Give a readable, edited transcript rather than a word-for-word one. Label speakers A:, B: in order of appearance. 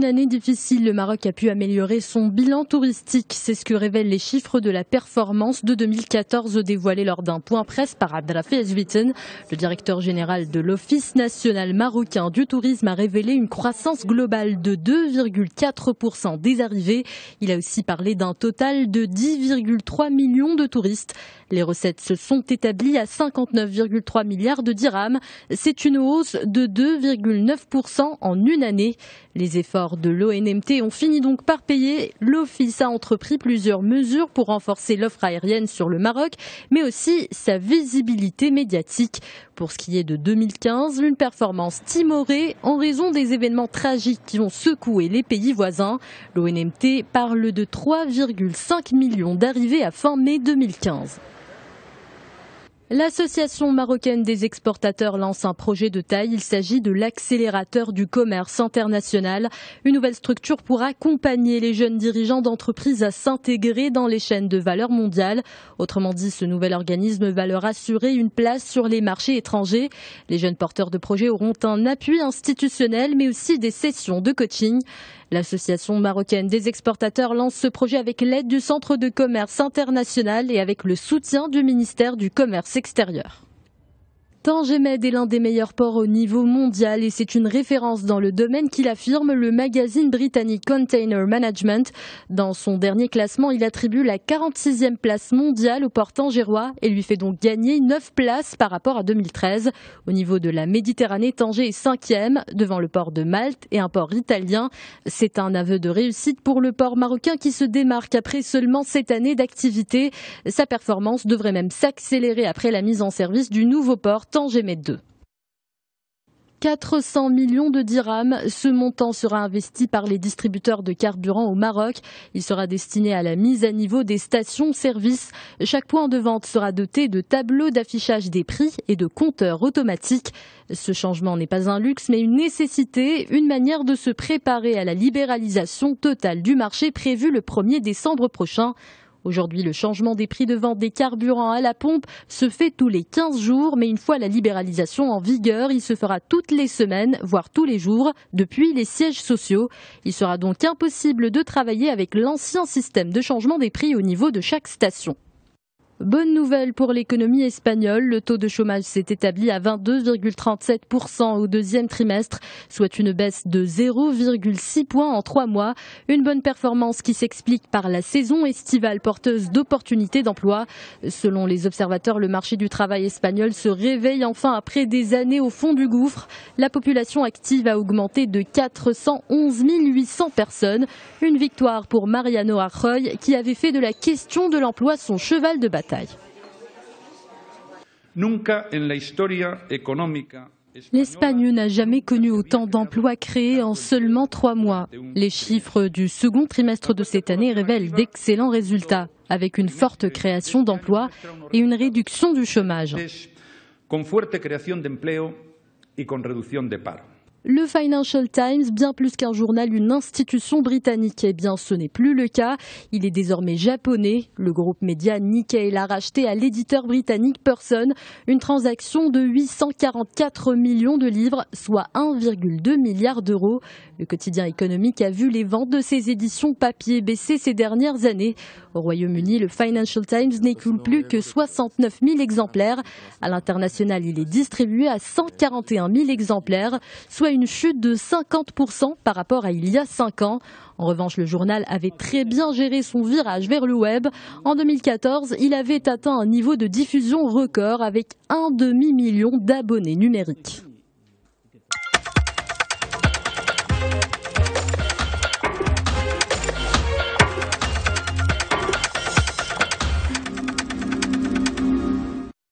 A: année difficile, le Maroc a pu améliorer son bilan touristique. C'est ce que révèlent les chiffres de la performance de 2014 dévoilés lors d'un point presse par Abdrafé Azviten. Le directeur général de l'Office national marocain du tourisme a révélé une croissance globale de 2,4% des arrivées. Il a aussi parlé d'un total de 10,3 millions de touristes. Les recettes se sont établies à 59,3 milliards de dirhams. C'est une hausse de 2,9% en une année. Les efforts de l'ONMT ont fini donc par payer. L'Office a entrepris plusieurs mesures pour renforcer l'offre aérienne sur le Maroc, mais aussi sa visibilité médiatique. Pour ce qui est de 2015, une performance timorée en raison des événements tragiques qui ont secoué les pays voisins. L'ONMT parle de 3,5 millions d'arrivées à fin mai 2015. L'Association marocaine des exportateurs lance un projet de taille. Il s'agit de l'accélérateur du commerce international, une nouvelle structure pour accompagner les jeunes dirigeants d'entreprises à s'intégrer dans les chaînes de valeur mondiales. Autrement dit, ce nouvel organisme va leur assurer une place sur les marchés étrangers. Les jeunes porteurs de projets auront un appui institutionnel, mais aussi des sessions de coaching. L'Association marocaine des exportateurs lance ce projet avec l'aide du Centre de commerce international et avec le soutien du ministère du Commerce extérieur. Tanger Med est l'un des meilleurs ports au niveau mondial et c'est une référence dans le domaine qu'il affirme le magazine britannique Container Management. Dans son dernier classement, il attribue la 46e place mondiale au port tangérois et lui fait donc gagner 9 places par rapport à 2013. Au niveau de la Méditerranée, Tanger est 5e devant le port de Malte et un port italien. C'est un aveu de réussite pour le port marocain qui se démarque après seulement 7 années d'activité. Sa performance devrait même s'accélérer après la mise en service du nouveau port Tanger Med 2. 400 millions de dirhams. Ce montant sera investi par les distributeurs de carburant au Maroc. Il sera destiné à la mise à niveau des stations-service. Chaque point de vente sera doté de tableaux d'affichage des prix et de compteurs automatiques. Ce changement n'est pas un luxe, mais une nécessité, une manière de se préparer à la libéralisation totale du marché prévue le 1er décembre prochain. Aujourd'hui, le changement des prix de vente des carburants à la pompe se fait tous les 15 jours, mais une fois la libéralisation en vigueur, il se fera toutes les semaines, voire tous les jours, depuis les sièges sociaux. Il sera donc impossible de travailler avec l'ancien système de changement des prix au niveau de chaque station. Bonne nouvelle pour l'économie espagnole, le taux de chômage s'est établi à 22,37% au deuxième trimestre, soit une baisse de 0,6 points en 3 mois. Une bonne performance qui s'explique par la saison estivale porteuse d'opportunités d'emploi. Selon les observateurs, le marché du travail espagnol se réveille enfin après des années au fond du gouffre. La population active a augmenté de 411 800 personnes. Une victoire pour Mariano Rajoy qui avait fait de la question de l'emploi son cheval de bataille. L'Espagne n'a jamais connu autant d'emplois créés en seulement 3 mois. Les chiffres du second trimestre de cette année révèlent d'excellents résultats, avec une forte création d'emplois et une réduction du chômage. Le Financial Times, bien plus qu'un journal, une institution britannique. Eh bien, ce n'est plus le cas. Il est désormais japonais. Le groupe média Nikkei l'a racheté à l'éditeur britannique Pearson. Une transaction de 844 millions de livres, soit 1,2 milliard d'euros. Le quotidien économique a vu les ventes de ses éditions papier baisser ces dernières années. Au Royaume-Uni, le Financial Times n'écoule plus que 69 000 exemplaires. À l'international, il est distribué à 141 000 exemplaires, soit une chute de 50% par rapport à il y a 5 ans. En revanche, le journal avait très bien géré son virage vers le web. En 2014, il avait atteint un niveau de diffusion record avec 1,5 million d'abonnés numériques.